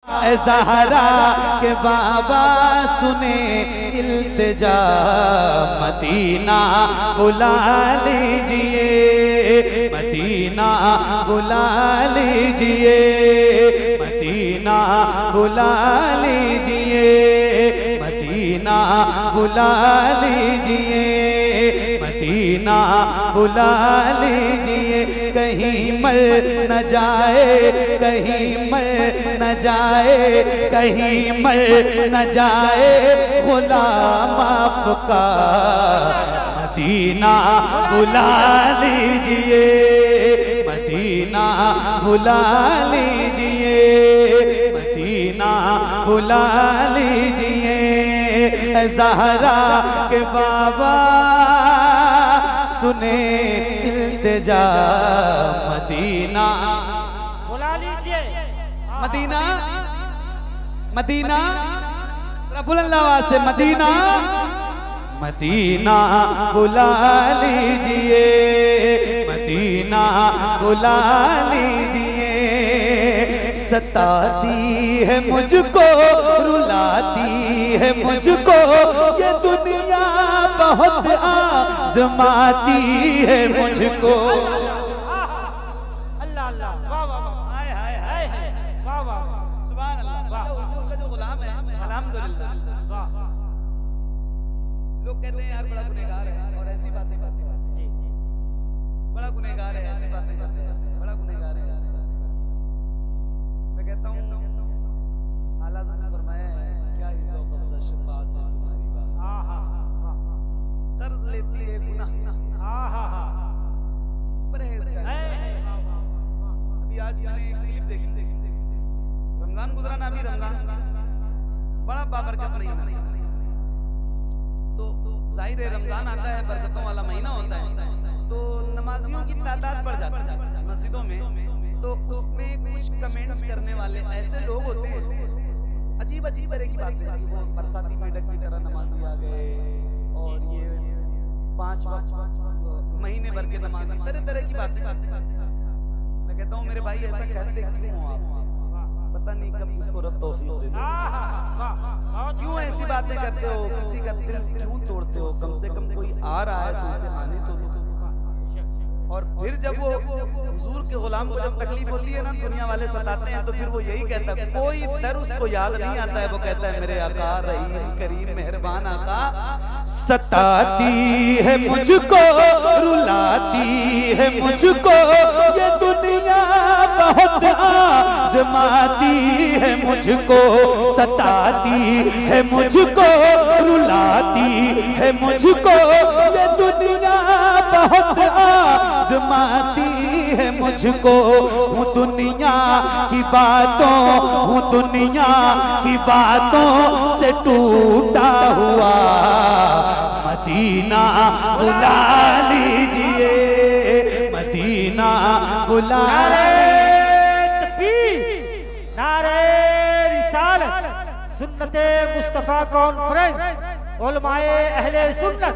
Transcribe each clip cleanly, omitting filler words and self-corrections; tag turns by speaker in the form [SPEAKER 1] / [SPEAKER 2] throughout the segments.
[SPEAKER 1] ए ज़हरा के बाबा सुने इल्तिजा, मदीना बुला लीजिए, मदीना बुला लीजिए, मदीना बुला लीजिए, मदीना बुला लीजिए, मदीना बुला लीजिए। कहीं मर न जाए, कहीं मर न जाए, कहीं मर न जाए गुलाम आपका, मदीना बुला लीजिए, मदीना बुला लीजिए, मदीना बुला लीजिए। ज़हरा के बाबा सुने इल्तिजा, मदीना
[SPEAKER 2] बुला लीजिए,
[SPEAKER 1] मदीना मदीना बुलंद आवाज से मदीना, मदीना बुला लीजिए, मदीना बुला लीजिए। सताती है मुझको, रुलाती है मुझको ये दुनिया, बहुत आज़माती है मुझको।
[SPEAKER 2] अल्लाह अल्लाह, वाह वाह, हाय हाय हाय, वाह वाह,
[SPEAKER 1] सुभान अल्लाह। हुजूर का जो गुलाम है, अल्हम्दुलिल्लाह। लोग कहते हैं यार बड़ा गुनहगार है, और ऐसी बातें जी बड़ा गुनहगार है, ऐसी बातें बड़ा गुनहगार है, ऐसी बातें। मैं कहता हूँ आला ज़मीन फरमाया है, क्या ही ज़ौक़ अफ़ज़ा शफ़ाअत है तुम्हारी बात, कर्ज लेती है गुनाह, परहेज़गार। अभी आज मैंने एक क्लिप देखी, रमजान गुजरा ना, अभी रमजान बड़ा बाबरकत महीना, तो जाहिर है रमजान आता है, बरकतों वाला महीना होता है, तो नमाजियों की तादाद बढ़ जाती है मस्जिदों में, तो उसमें कुछ कमेंट्स करने वाले ऐसे लोग होते हैं, अजीब अजीब तरह की बातें, वो बरसाती मेढक की तरह नमाजी आ गए, और ये 5 महीने भर के नमाजी, तरह तरह की बातें। मैं कहता हूँ मेरे भाई ऐसा कहते क्यों हो आप, पता नहीं कब किसको रब तौफीक दे दे। क्यों ऐसी बातें करते हो, किसी का दिल क्यों तोड़ते हो? कम से कम कोई आ रहा है तो उसे आने तो दो। और फिर जब वो हुजूर के गुलाम को जब तकलीफ होती है ना, दुनिया वाले सताते हैं, तो फिर वो यही कहता है, कोई दर उसको याद नहीं आता है, वो कहता है मेरे आका रहीम करीम मेहरबान आका, सताती है मुझको, रुलाती है मुझको ये दुनिया, बहुत आज़माती है मुझको, सताती है मुझको, रुलाती है मुझको ये दुनिया, बहुत आज़माती है मुझको। हूँ दुनिया की बातों, हूँ दुनिया की बातों से टूटा हुआ, मदीना बुला लीजिए, मदीना बुला
[SPEAKER 2] नारे रिसालत, सुन्नते मुस्तफा कॉन्फ्रेंस, उलमाए अहले सुन्नत,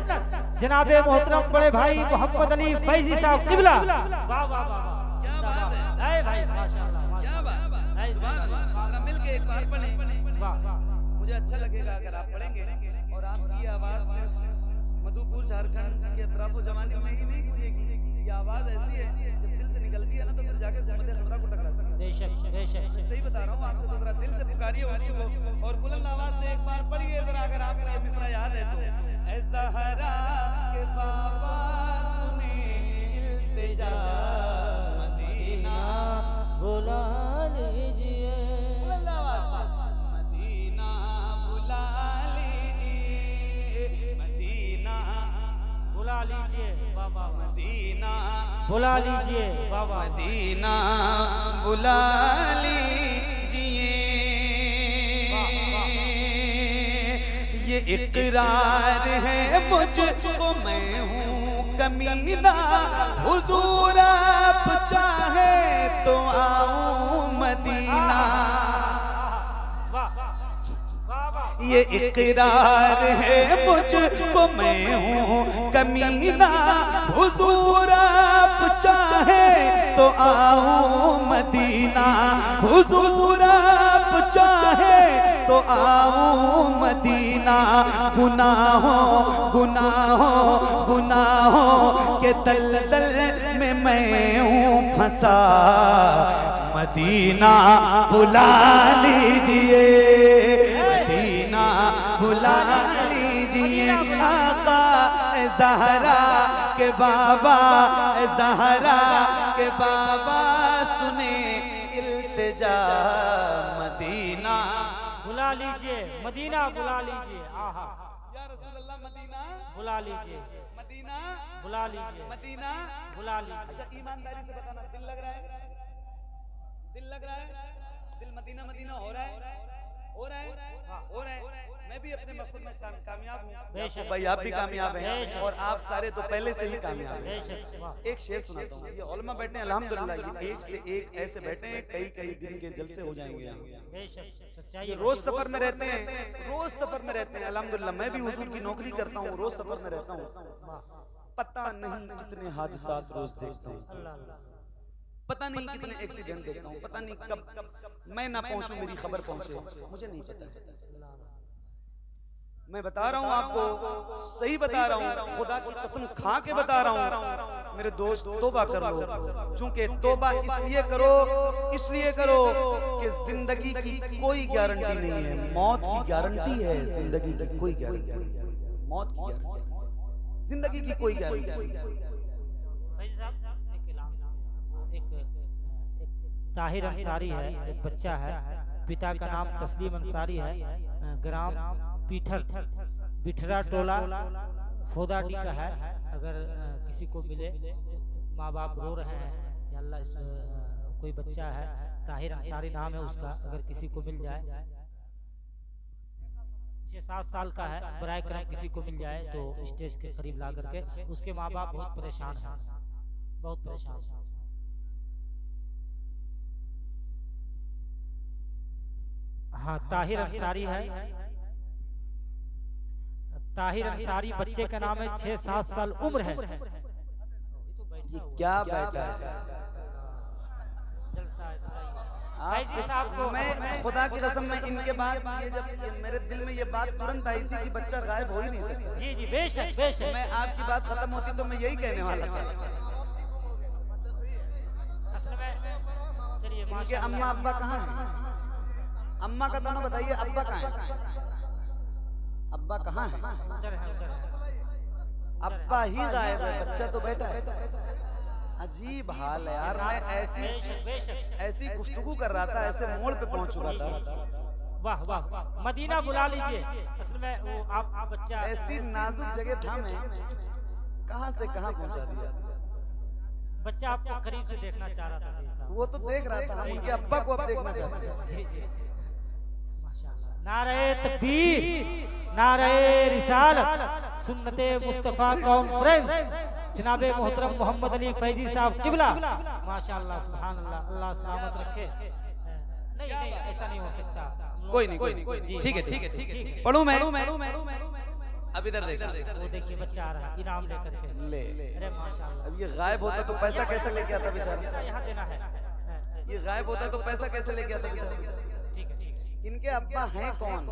[SPEAKER 2] जनाबे मोहतरम बड़े भाई मोहम्मद अली फैजी साहब किबला। वाह वाह वाह, क्या बात है भाई, माशाअल्लाह, क्या बात है, सुभान अल्लाह।
[SPEAKER 1] मिलके एक बार पढ़ें,
[SPEAKER 2] वाह,
[SPEAKER 1] मुझे अच्छा लगेगा अगर आप पढ़ेंगे, और आपकी आवाज से मधुपुर झारखंड के अतराफो जमाने में ही नहीं गूंजेगी। ये आवाज ऐसी है जब दिल से निकलती है ना, तो फिर जाके ज़हमत खबरा को टकराती है।
[SPEAKER 2] बेशक बेशक,
[SPEAKER 1] सही बता रहा हूँ आपसे, तो जरा दिल से पुकारिए हुजूर को, और बुलंद आवाज से एक बार पढ़िए जरा, अगर आपको ये मिसरा याद है तो। ऐ ज़हरा के बाबा सुने इल्तिजा, मदीना
[SPEAKER 2] बुला लीजिए,
[SPEAKER 1] बुलंद आवाज से, मदीना बुला लीजिए, मदीना
[SPEAKER 2] बुला लीजिए, वाह वाह,
[SPEAKER 1] मदीना
[SPEAKER 2] बुला लीजिए, वाह वाह,
[SPEAKER 1] मदीना बुला लीजिए। ये इकरार है मुझको, मैं हूँ कमीना, हुजूर आप चाहे तो आऊं मदीना। ये इकरार है मुझको, मैं हूँ कमीना, हुजूर आप चाहे तो आऊं मदीना, हुजूर आप चाहे आऊं मदीना, गुनाहों के दलदल में मैं हूँ फंसा, मदीना बुला लीजिए, मदीना बुला लीजिए। आका ज़हरा के बाबा, ज़हरा के बाबा सुने इल्तिजा, मदीना
[SPEAKER 2] बुला लीजिए, मदीना बुला लीजिए। आहा
[SPEAKER 1] या रसूल अल्लाह, मदीना
[SPEAKER 2] बुला लीजिए,
[SPEAKER 1] मदीना
[SPEAKER 2] बुला लीजिए,
[SPEAKER 1] मदीना
[SPEAKER 2] बुला लीजिए।
[SPEAKER 1] अच्छा ईमानदारी से बताना, दिल लग रहा है? दिल लग रहा है? दिल मदीना मदीना हो रहा है? हो रहा है? हो रहा है। मैं भी अपने मकसद में कामयाब हूँ भाई, आप भी कामयाब हैं और आप सारे तो पहले से ही कामयाब हैं। एक शेर सुनाता हूँ, ये उलमा बैठे हैं अल्हम्दुलिल्लाह, ये एक से एक ऐसे बैठे हैं, कई कई दिन के जलसे हो जाएंगे यहाँ। ये रोज सफर में रहते हैं, रोज सफर में रहते हैं अल्हम्दुलिल्लाह। मैं भी हुजूर की नौकरी करता हूँ, रोज सफर में रहता हूँ। पता नहीं कितने हादसात रोज देखता हूँ, पता नहीं कितने एक्सीडेंट देखता हूँ, पता नहीं कब मैं ना पहुंचूं मेरी खबर पहुंचे, मुझे नहीं पता। मैं बता रहा हूँ आपको, सही बता रहा हूँ, खुदा की कसम खा के बता रहा हूँ मेरे दोस्त, तौबा कर लो। चूंकि तौबा इसलिए करो कि जिंदगी की कोई गारंटी नहीं है, मौत की गारंटी है, जिंदगी की कोई गारंटी नहीं है, मौत की गारंटी, जिंदगी की कोई गारंटी नहीं है।
[SPEAKER 2] ताहिर अंसारी है, एक बच्चा है, पिता का नाम तस्लीम अंसारी है, ग्राम बिठरा टोला फोदाडी का है। अगर किसी को मिले, माँ बाप रो रहे हैं या अल्लाह, कोई बच्चा है ताहिर अंसारी नाम है उसका, अगर किसी को मिल जाए, 6-7 साल का है, बराए करम किसी को मिल जाए तो स्टेज के करीब ला करके, उसके माँ बाप बहुत परेशान हैं, बहुत परेशान हैं। हाँ, ताहिर अंसारी है, ताहिर अंसारी बच्चे का नाम है, 6-7 साल उम्र है।
[SPEAKER 1] ये क्या बैठा है? मैं खुदा की कसम में इनके बाद जब मेरे दिल में ये बात तुरंत आई थी कि बच्चा गायब हो ही नहीं सकता।
[SPEAKER 2] जी जी, बेशक बेशक।
[SPEAKER 1] मैं आपकी बात खत्म होती तो मैं यही कहने वाला था।
[SPEAKER 2] असल में चलिए,
[SPEAKER 1] इनके अम्मा अब्बा कहाँ हैं? अम्मा का दोनों बताइए, अब्बा कहाँ है? अब्बा कहाँ है? अब्बा ही गायब है, बच्चा तो बैठा है। अजीब हाल है यार। मैं ऐसी गुफ्तगू कर रहा था, ऐसे मोड़ पे पहुंच चुका था।
[SPEAKER 2] वाह वाह, मदीना बुला लीजिए। असल में वो आप बच्चा
[SPEAKER 1] ऐसी नाजुक जगह था, मैं कहां से कहां पहुंचा दिया।
[SPEAKER 2] बच्चा आपको करीब से देखना चाह रहा था।
[SPEAKER 1] वो तो देख रहा था, उनके अब्बा को अब देखना चाहता था।
[SPEAKER 2] नारे तकबीर, नारे रिसालत, सुन्नते मुस्तफा कॉन्फ्रेंस, जनाबे मोहतरम मोहम्मद अली फैजी साहब किबला, माशाअल्लाह, सुभान अल्लाह, अल्लाह सलामत रखे। नहीं नहीं, ऐसा नहीं हो सकता।
[SPEAKER 1] कोई नहीं, ठीक है, पढ़ूं मैं। अब इधर देख,
[SPEAKER 2] वो देखिए बच्चा आ रहा है इनाम लेकर के।
[SPEAKER 1] ले,
[SPEAKER 2] अरे माशाअल्लाह।
[SPEAKER 1] अब ये गायब होता तो पैसा कैसे लेके आता बेचारा?
[SPEAKER 2] यहाँ देना है।
[SPEAKER 1] ये गायब होता तो पैसा कैसे लेके आता बेचारा?
[SPEAKER 2] ठीक है।
[SPEAKER 1] इनके अब्बा हैं कौन?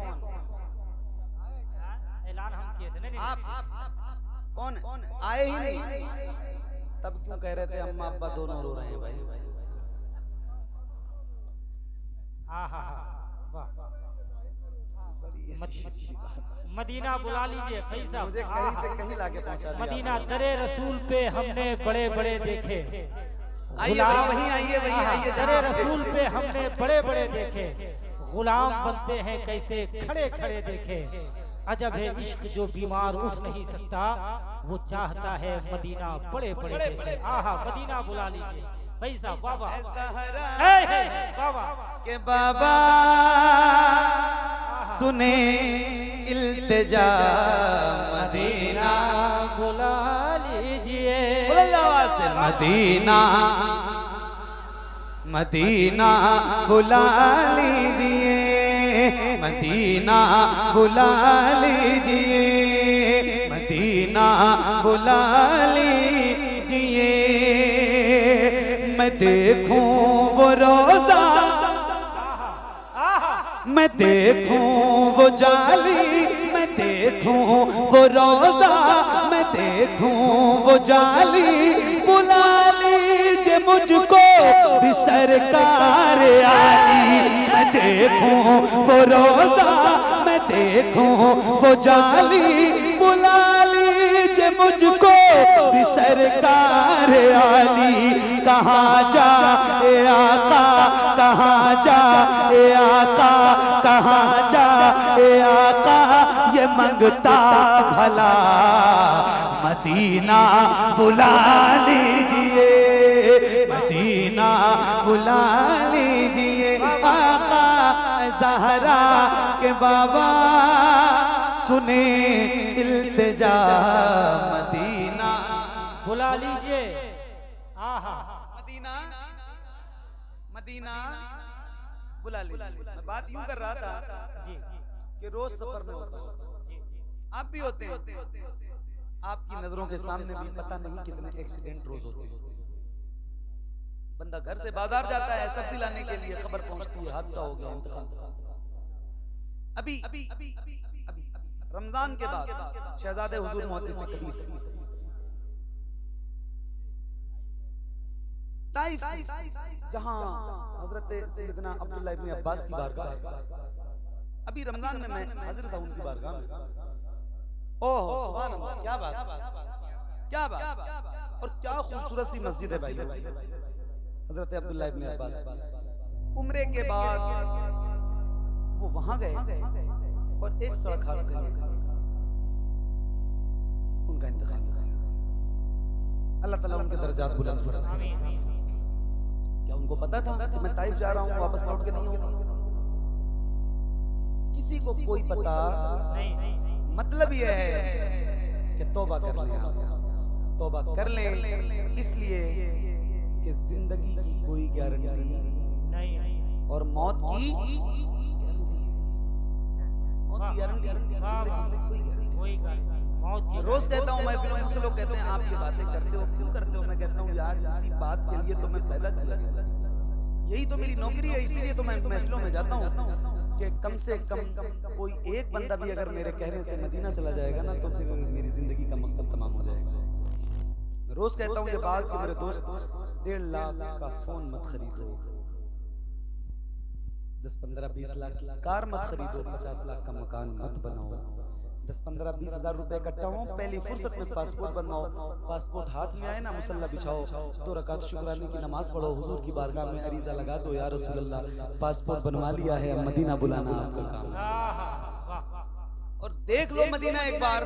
[SPEAKER 2] ऐलान हम किए थे। नहीं
[SPEAKER 1] आप कौन आए ही नहीं, तब क्यों कह रहे थे अम्मा अब्बा दोनों रो रहे हैं भाई?
[SPEAKER 2] हाँ हाँ हाँ, वाह। मदीना बुला लीजिए फैज़ साहब,
[SPEAKER 1] मुझे कहीं से कहीं लाके पहुंचा दिया।
[SPEAKER 2] मदीना दरे रसूल पे हमने बड़े बड़े देखे।
[SPEAKER 1] आइए वहीं आइए,
[SPEAKER 2] दरे रसूल पे हमने बड़े बड़े देखे, गुलाम बनते हैं कैसे खड़े खड़े देखे। अजब है इश्क जो बीमार उठ नहीं सकता, वो चाहता है मदीना बड़े बड़े देखे। आहा, मदीना बुला लीजिए भाई साहब। बाबा बाबा
[SPEAKER 1] के बाबा सुने इल्तिजा, मदीना
[SPEAKER 2] बुला लीजिए।
[SPEAKER 1] मदीना मदीना बुला लीजिए, मदीना बुला लीजिए, मदीना बुला लीजिए। मैं देखूं वो रोजा, मैं देखूं वो जाली, मैं देखूं वो रोजा, मैं देखूं वो जाली, बुला लीजिए मुझको भी सरकार आली। मैं देखूं वो रोजा, मैं देखूं वो जाली, बुला लीजिए मुझको भी सरकार आली। कहाँ जा ए आका, कहाँ जा ए आका, कहाँ जा ए आका, ये मंगता भला मदीना बुला लीजिए, मदीना बुला लीजिए। आका ज़हरा के बाबा सुने इल्तिजा, मदीना
[SPEAKER 2] बुला लीजिए। आहा,
[SPEAKER 1] मदीना, मदीना बुला लीजिए। मैं बात यूं कर रहा था
[SPEAKER 2] जी
[SPEAKER 1] कि रोज सफर में होता है, आप भी होते हैं, आपकी नजरों के सामने भी पता नहीं कितने एक्सीडेंट रोज होते हैं। बंदा घर से बाजार जाता है सब्जी लाने के लिए, खबर पहुंचती है हादसा हो गया, इंतकाल। अभी अभी अभी अभी अभी रमजान के बाद शहजादे हुजूर मोहद्दिस कबीर ताइफ, जहां हजरत सैयदना अब्दुल्लाह इब्न अब्बास की बारगाह है, अभी रमजान में मैं हाजिर था उनकी बारगाह में। ओह सुभान अल्लाह, क्या बात, क्या बात, और क्या खूबसूरत सी मस्जिद है भाई। हजरत अब्दुल्लाह इब्न अब्बास उम्रे के बाद वो वहां गए और एक सड़क हादसे में उनका इंतकाल। अल्लाह ताला उनके दर्जात बुलंद फरमाए। क्या उनको पता था कि मैं ताइफ जा रहा हूँ, वापस लौट के नहीं आऊंगा? किसी को कोई पता नहीं। मतलब यह है कि तौबा कर लें, तौबा कर लें, इसलिए कि जिंदगी की कोई गारंटी नहीं और मौत की गारंटी है। रोज कहता हूँ मैं, मुझसे लोग कहते हैं आप ये बातें करते हो, क्यों करते हो? मैं कहता हूँ यार इसी बात के लिए तो मैं पैदा किया, यही तो मेरी नौकरी है, इसीलिए तो मैं महफिलों में जाता हूँ कि कम से कम कोई एक बंदा भी अगर मेरे कहने से मदीना चला जाएगा ना, तो फिर मेरी जिंदगी का मकसद तमाम हो जाएगा। मैं रोज कहता हूँ ये बात कि मेरे दोस्त 1.5 लाख का फोन मत खरीदो, 10-15-20 लाख की कार मत खरीदो, 50 लाख का मकान मत बनाओ, 10-15-20 हज़ार रुपए इकट्ठा हो, पहली फुर्सत में पासपोर्ट बनवाओ, पासपोर्ट हाथ में आए ना मुसल्ला बिछाओ, 2 रकात शुक्राने की नमाज पढ़ो, हुजूर की बारगाह में अरीजा लगा दो, या रसूल अल्लाह पासपोर्ट बनवा लिया है, अब मदीना बुलाना आपका काम। और देख लो मदीना एक बार।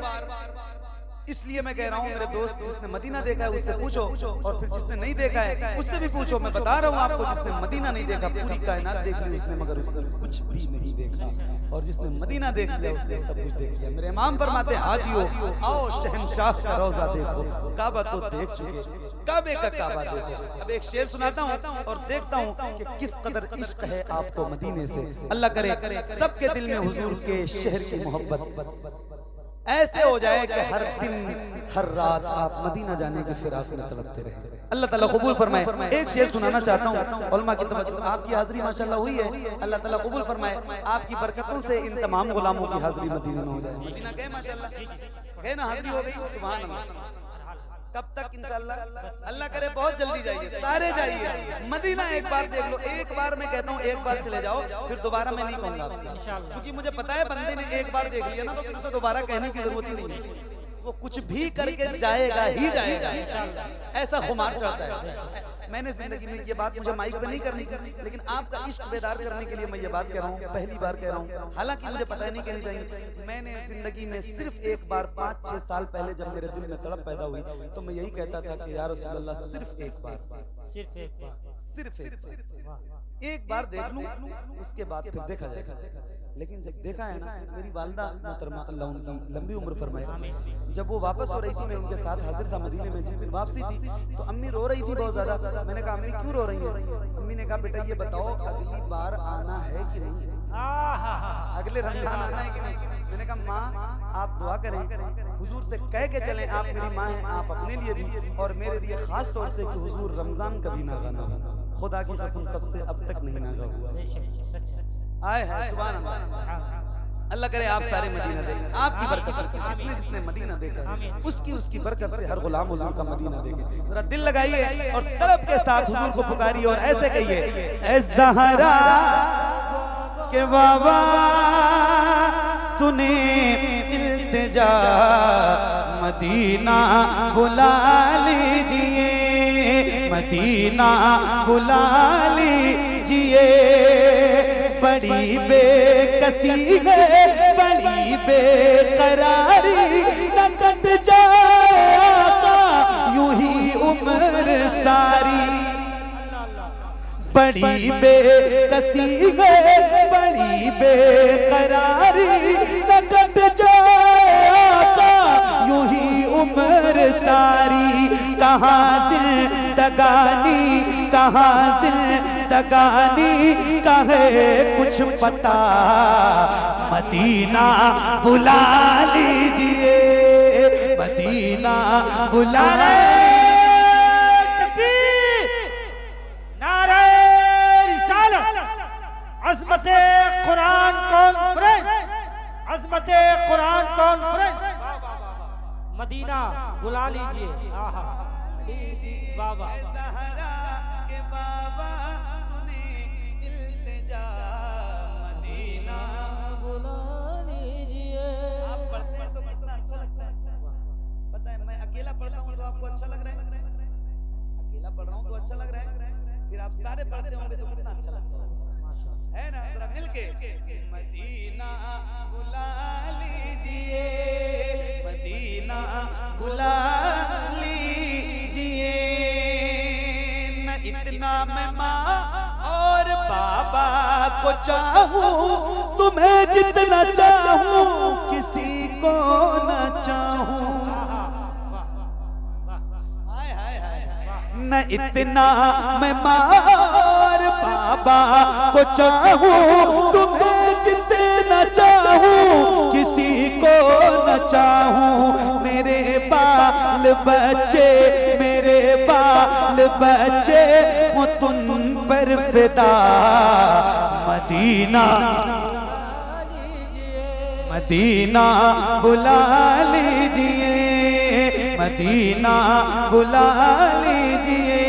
[SPEAKER 1] इसलिए मैं कह रहा हूँ मेरे दोस्त, जिसने मदीना देखा है उससे पूछो, और फिर जिसने नहीं देखा है उससे भी पूछो। मैं बता रहा हूँ आपको, जिसने मदीना नहीं देखा, पूरी कायनात देख ली उसने, मगर उसने कुछ भी नहीं देखा, और जिसने मदीना देख लिया उसने सब कुछ देख लिया। मेरे इमाम फरमाते हैं हाजियो आओ शहनशाह का रोजा देखो, काबा तो देख चुके, काबे का काबा देखो। अब एक शेर सुनाता हूँ और देखता हूँ कि किस कदर इश्क है आपको मदीने से। अल्लाह करे सबके दिल में हुजूर के शहर की मोहब्बत ऐसे हो जाए कि हर दिन हर रात आप मदीना जाने की फिराक में तड़पते रहे। अल्लाह ताला कबूल फरमाए। एक शेर सुनाना चाहता हूँ, उलमा की तवज्जो, आपकी हाजिरी माशाल्लाह हुई है, अल्लाह ताला कबूल फरमाए। आपकी बरकतों से इन तमाम गुलामों की हाजिरी मदीना में हो जाए। मदीना गए माशाल्लाह, गए ना, हाजिरी हो गई, सुभान अल्लाह। कब तक? इंशाल्लाह अल्लाह करे बहुत जल्दी जाइए, सारे जाइए मदीना, एक बार देख लो। एक बार मैं कहता हूँ एक बार चले जाओ, फिर दोबारा मैं नहीं कहूंगा आपसे, क्योंकि मुझे पता है बंदे ने एक बार देख लिया ना तो फिर उसे दोबारा कहने की जरूरत ही नहीं है। वो कुछ भी करके जाएगा ही जाएगा, ऐसा खुमार चढ़ता है। मैंने जिंदगी में ये बात मुझे माइक पे नहीं करनी, लेकिन आपका इश्क बेदार करने के लिए मैं ये बात कह रहा हूँ, पहली बार कह रहा हूँ, हालांकि मुझे पता नहीं कहनी चाहिए। मैंने जिंदगी में सिर्फ एक बार 5-6 साल पहले जब मेरे दिल में तड़प पैदा हुई तो मैं यही कहता था कि या रसूल अल्लाह सिर्फ एक बार एक बार देख लूं, उसके बाद फिर देखा जाएगा। लेकिन जब देखा है ना, मेरी वालिदा मोहतरमा अल्लाह उनकी लंबी उम्र फरमाए, जब वो वापस हो रही थी मैं उनके साथ हाजिर था मदीने में। जिस दिन वापसी थी तो अम्मी रो रही थी बहुत ज्यादा। मैंने कहा अम्मी क्यों रो रही है? अम्मी ने कहा बेटा ये बताओ अगली बार आना है कि नहीं, अगले रमजान आना है कि नहीं? मैंने कहा माँ आप दुआ करें, हुजूर से कह के चलें, आप मेरी माँ हैं, आप अपने लिए भी और मेरे लिए खास तौर से कि हुजूर रमजान कभी ना गाना, खुदा की कसम तब से अब तक नहीं नागा हुआ। आए है सुभान अल्लाह। अल्लाह करे आप सारे मदीना देखें, आपकी बरकत से जिसने जिसने मदीना देखा उसकी बरकत से हर गुलाम हुजूर का मदीना देखे। जरा दिल लगाइए और तलब के साथ हुजूर को पुकारिए और ऐसे कहिए, ऐ ज़हरा के बाबा सुने इल्तिजा मदीना बुला लीजिए, मदीना बुला लीजिए। बड़ी बेकसी है बड़ी बेकरारी न कट जाएगा यूं ही उम्र सारी। बड़ी बेकसी है बड़ी बेकरारी न कट जाएगा यूं ही उम्र सारी। कहाँ जिंदगानी कहाँ जिंदगानी का है कुछ पता, मदीना बुला लीजिए, मदीना बुला।
[SPEAKER 2] अज़मते कुरान कॉन्फ्रेंस, अज़मते कुरान कॉन्फ्रेंस, मदीना बुला लीजिए। बाबा
[SPEAKER 1] ज़हरा के बाबा सुने इल्तिजा मदीना
[SPEAKER 2] बुला लीजिए।
[SPEAKER 1] आप पढ़ते हैं तो कितना अच्छा लगता है। पता है मैं अकेला पढ़ता हूँ तो आपको अच्छा लग रहा है, अकेला पढ़ रहा हूँ तो अच्छा लग रहा है, फिर आप सारे पढ़ते होंगे तो कितना अच्छा लगता है ना। जरा मिलके मदीना बुला लीजिए, मदीना बुला लीजिए। न इतना मैं माँ और बाबा को चाहूँ, तुम्हें जितना चाहूँ किसी को न चाहूँ। न इतना मैं माँ और बाबा को चाहूँ, तुम्हें जितना चाहूँ किसी को न चाहूँ। मेरे बाल बच्चे मेरे बाल बच्चे हो तुम पर फिदा, मदीना मदीना बुला लीजिए, मदीना बुला लीजिए,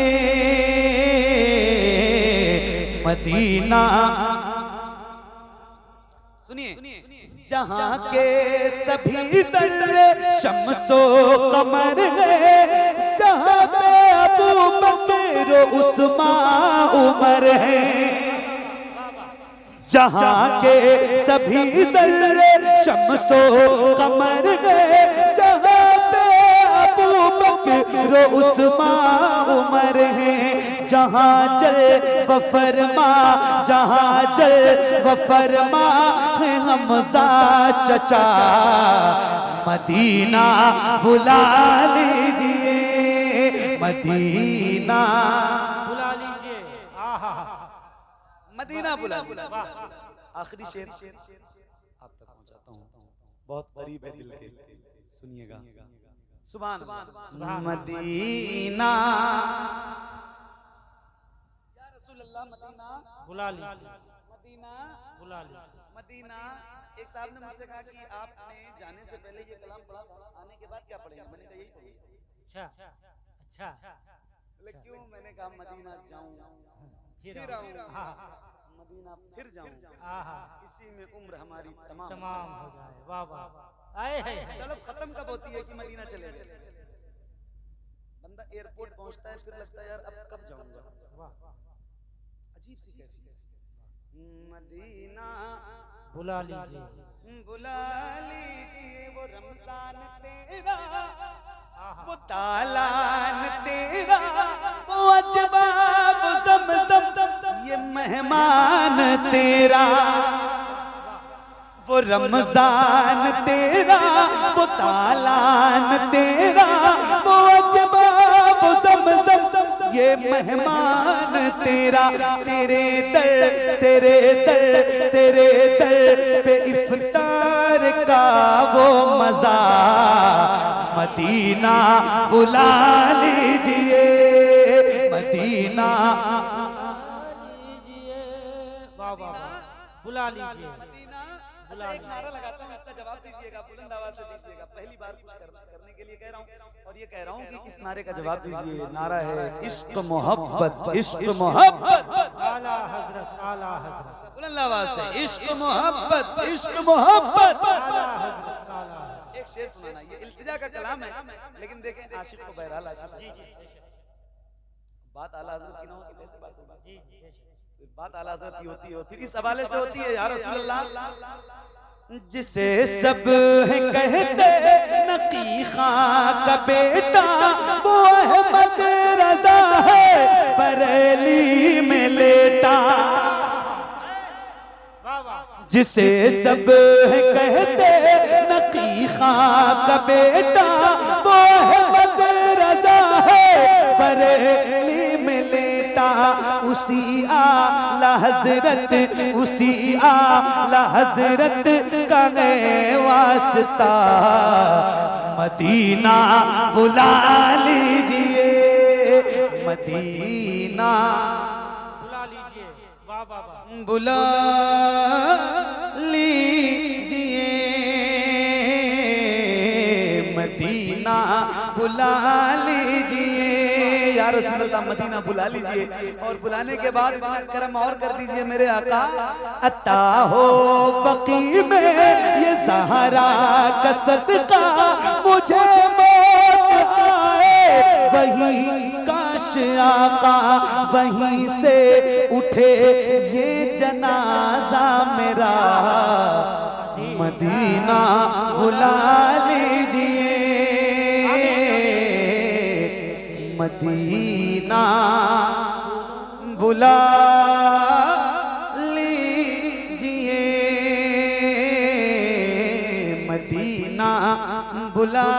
[SPEAKER 1] मदीना। सुनिए, जहाँ के सभी ज़र्रे शम्सो कमर गए, जहाँ पे अबू बकर उस्मान उमर है, जहाँ के सभी ज़र्रे शम्सो कमर गए, जहाँ पे अबू बकर उस्मान उमर है। जहाँ चल वफरमा जहाँ चल वफरमा है हमजा चचा, मदीना बुला लीजिए, मदीना
[SPEAKER 2] बुला लीजिए।
[SPEAKER 1] मदीना बुला लीजिए। आखिरी शेर आप तक पहुंचाता हूँ, बहुत करीब है दिल के, सुनिएगा। सुभान अल्लाह। मदीना या रसूल अल्लाह, मदीना
[SPEAKER 2] बुला लीजिए,
[SPEAKER 1] मदीना
[SPEAKER 2] बुला लीजिए।
[SPEAKER 1] मदीना। एक साहब ने मुझसे कहा कि आपने जाने से पहले ये कलाम पढ़ा था, आने के बाद क्या पढ़ेंगे? मैंने कहा यही पढ़ेंगे।
[SPEAKER 2] अच्छा
[SPEAKER 1] बोले क्यों? मैंने कहा मदीना जाऊं फिर आऊं, मदीना फिर जाऊं, इसी में उम्र हमारी तमाम
[SPEAKER 2] हो जाए। वाह वाह, आए है।
[SPEAKER 1] तलब खत्म कब होती है कि मदीना चले जाए? बंदा एयरपोर्ट पहुंचता है फिर लगता है यार अब कब जाऊंगा। अजीब सी कैसी मदीना
[SPEAKER 2] बुला लीजिए,
[SPEAKER 1] बुला लीजिए। वो रमजान तेरा, वो तालान तेरा, वो अजबा वो ज़मज़म ये मेहमान तेरा। वो रमजान तेरा, वो तालान तेरा, वो अजबा वो ज़मज़म ये मेहमान तेरा। तेरे दर पे इफ्तार का वो मज़ा, मदीना बुला लीजिए, मदीना
[SPEAKER 2] वाह वाह, बुला लीजिए।
[SPEAKER 1] मदीना। अच्छा एक नारा लगाता हूँ, इसका जवाब दीजिएगा, बुलंद आवाज से दीजिएगा। पहली बार कुछ करने के लिए कह रहा हूँ और ये कह रहा हूँ कि इस नारे का जवाब दीजिए। नारा है इश्क मोहब्बत, इश्क मोहब्बत।
[SPEAKER 2] आला हजरत, आला हजरत।
[SPEAKER 1] बुलंद आवाज से इश्क मोहब्बत, इश्क मोहब्बत।
[SPEAKER 2] आला हजरत, आला हजरत।
[SPEAKER 1] एक शेर सुनाना, ये इल्तिजा का कलाम है, लेकिन देखें आशिक को बहरहाल आशिक। बात आला हजरत की ना होती कैसे बात होगी? बात आला हजरत की होती है, फिर इस हवाले से होती है, या रसूल अल्लाह जिसे सब है कहते नकी खां का बेटा, वो अहमद रजा है बरेली में लेटा। जिसे सब है कहते नकी खां का बेटा, वो अहमद रजा है बरेली में लेटा। उसी आला हजरत, उसी आला हजरत का गए वास्ता, मदीना बुला लीजिए, मदीना
[SPEAKER 2] बुला लीजिए। वाह वाह वाह।
[SPEAKER 1] बुला लीजिए, मदीना बुला लीजिए, या रसूल अल्लाह मदीना बुला लीजिए। और बुलाने के बाद इतना करम और कर दीजिए मेरे आका, अता हो बकी में ये सहारा का सदका, मुझे मौत आए वही काश आका, वहीं से उठे ये जनाजा मेरा, मदीना बुला लीजिए, मदीना बुला लीजिए, मदीना बुला